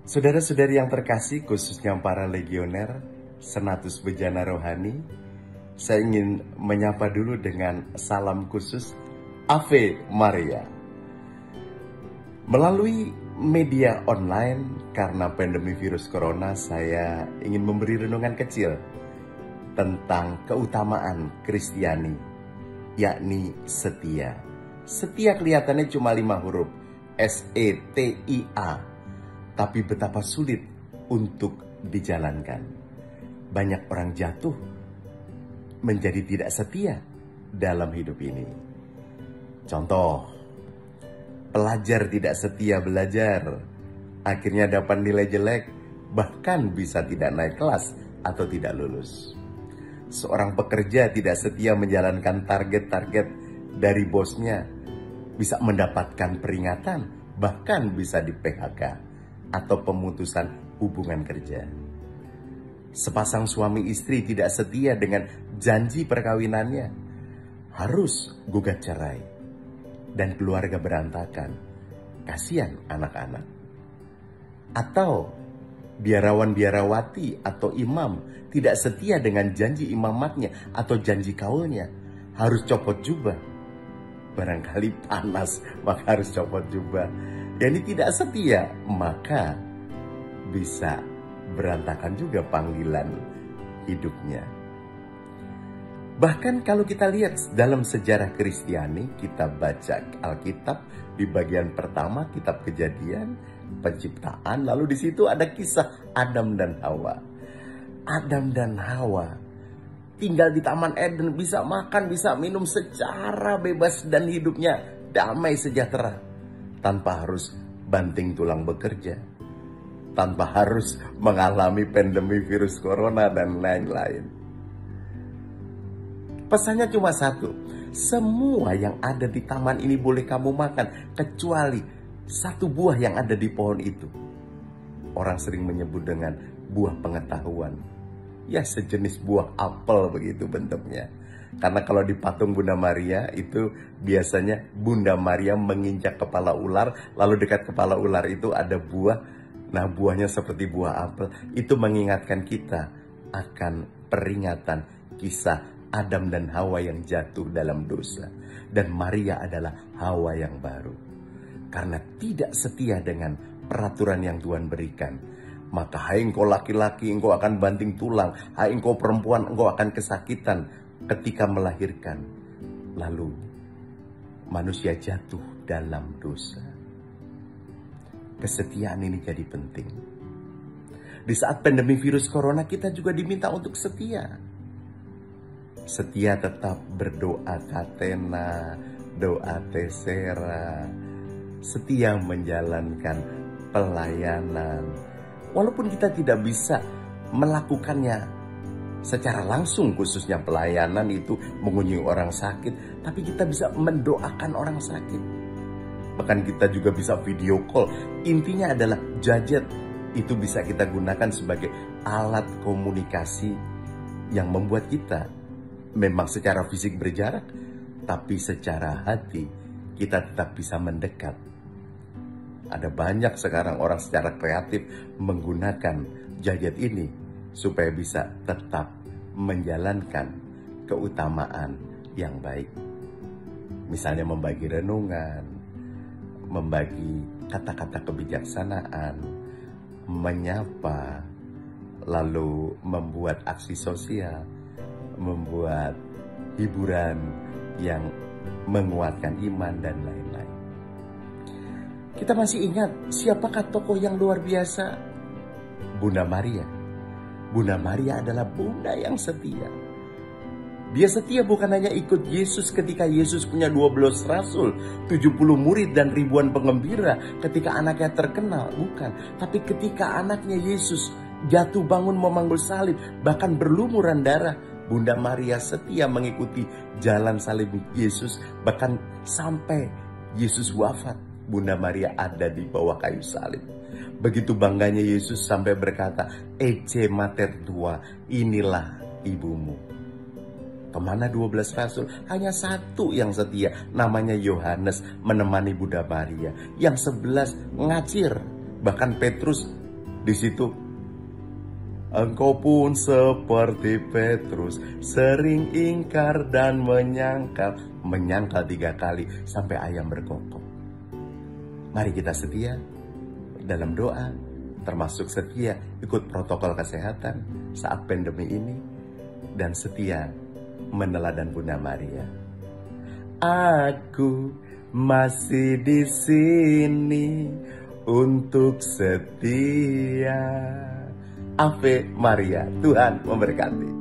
Saudara-saudari yang terkasih, khususnya para legioner, Senatus Bejana Rohani, saya ingin menyapa dulu dengan salam khusus Ave Maria. Melalui media online, karena pandemi virus corona, saya ingin memberi renungan kecil tentang keutamaan Kristiani, yakni setia. Setia kelihatannya cuma 5 huruf, S-E-T-I-A, tapi betapa sulit untuk dijalankan. Banyak orang jatuh menjadi tidak setia dalam hidup ini. Contoh, pelajar tidak setia belajar, akhirnya dapat nilai jelek, bahkan bisa tidak naik kelas atau tidak lulus. Seorang pekerja tidak setia menjalankan target-target dari bosnya, bisa mendapatkan peringatan, bahkan bisa di-PHK atau pemutusan hubungan kerja. Sepasang suami istri tidak setia dengan janji perkawinannya, harus gugat cerai dan keluarga berantakan. Kasihan anak-anak. Atau biarawan-biarawati atau imam tidak setia dengan janji imamatnya atau janji kaulnya, harus copot jubah. Barangkali panas, maka harus copot jubah. Yani tidak setia, maka bisa berantakan juga panggilan hidupnya. Bahkan kalau kita lihat dalam sejarah Kristiani, kita baca Alkitab di bagian pertama, kitab Kejadian, penciptaan, lalu di situ ada kisah Adam dan Hawa. Adam dan Hawa tinggal di Taman Eden, bisa makan, bisa minum secara bebas dan hidupnya damai sejahtera. Tanpa harus banting tulang bekerja. Tanpa harus mengalami pandemi virus corona dan lain-lain. Pesannya cuma satu, semua yang ada di taman ini boleh kamu makan, kecuali satu buah yang ada di pohon itu. Orang sering menyebut dengan buah pengetahuan. Ya, sejenis buah apel begitu bentuknya. Karena kalau di patung Bunda Maria itu biasanya Bunda Maria menginjak kepala ular, lalu dekat kepala ular itu ada buah. Nah, buahnya seperti buah apel. Itu mengingatkan kita akan peringatan kisah Adam dan Hawa yang jatuh dalam dosa. Dan Maria adalah Hawa yang baru. Karena tidak setia dengan peraturan yang Tuhan berikan, maka hai engkau laki-laki, engkau akan banting tulang. Hai engkau perempuan, engkau akan kesakitan ketika melahirkan. Lalu manusia jatuh dalam dosa. Kesetiaan ini jadi penting. Di saat pandemi virus corona, kita juga diminta untuk setia. Setia tetap berdoa katena, doa tesera. Setia menjalankan pelayanan. Walaupun kita tidak bisa melakukannya secara langsung, khususnya pelayanan itu mengunjungi orang sakit, tapi kita bisa mendoakan orang sakit. Bahkan kita juga bisa video call. Intinya adalah gadget itu bisa kita gunakan sebagai alat komunikasi yang membuat kita memang secara fisik berjarak, tapi secara hati kita tetap bisa mendekat. Ada banyak sekarang orang secara kreatif menggunakan gadget ini supaya bisa tetap menjalankan keutamaan yang baik. Misalnya membagi renungan, membagi kata-kata kebijaksanaan, menyapa, lalu membuat aksi sosial, membuat hiburan yang menguatkan iman dan lain-lain. Kita masih ingat siapakah tokoh yang luar biasa? Bunda Maria. Bunda Maria adalah bunda yang setia. Dia setia bukan hanya ikut Yesus ketika Yesus punya 12 rasul, 70 murid dan ribuan pengembira ketika anaknya terkenal. Bukan. Tapi ketika anaknya Yesus jatuh bangun memanggul salib, bahkan berlumuran darah, Bunda Maria setia mengikuti jalan salib Yesus. Bahkan sampai Yesus wafat, Bunda Maria ada di bawah kayu salib. Begitu bangganya Yesus sampai berkata, Ecce mater tua, inilah ibumu. Kemana 12 rasul? Hanya satu yang setia, namanya Yohanes, menemani Bunda Maria. Yang 11 ngacir. Bahkan Petrus Di situ engkau pun seperti Petrus, sering ingkar dan menyangkal 3 kali sampai ayam berkokok. Mari kita setia dalam doa, termasuk setia ikut protokol kesehatan saat pandemi ini, dan setia meneladan Bunda Maria. Aku masih di sini untuk setia. Ave Maria, Tuhan memberkati.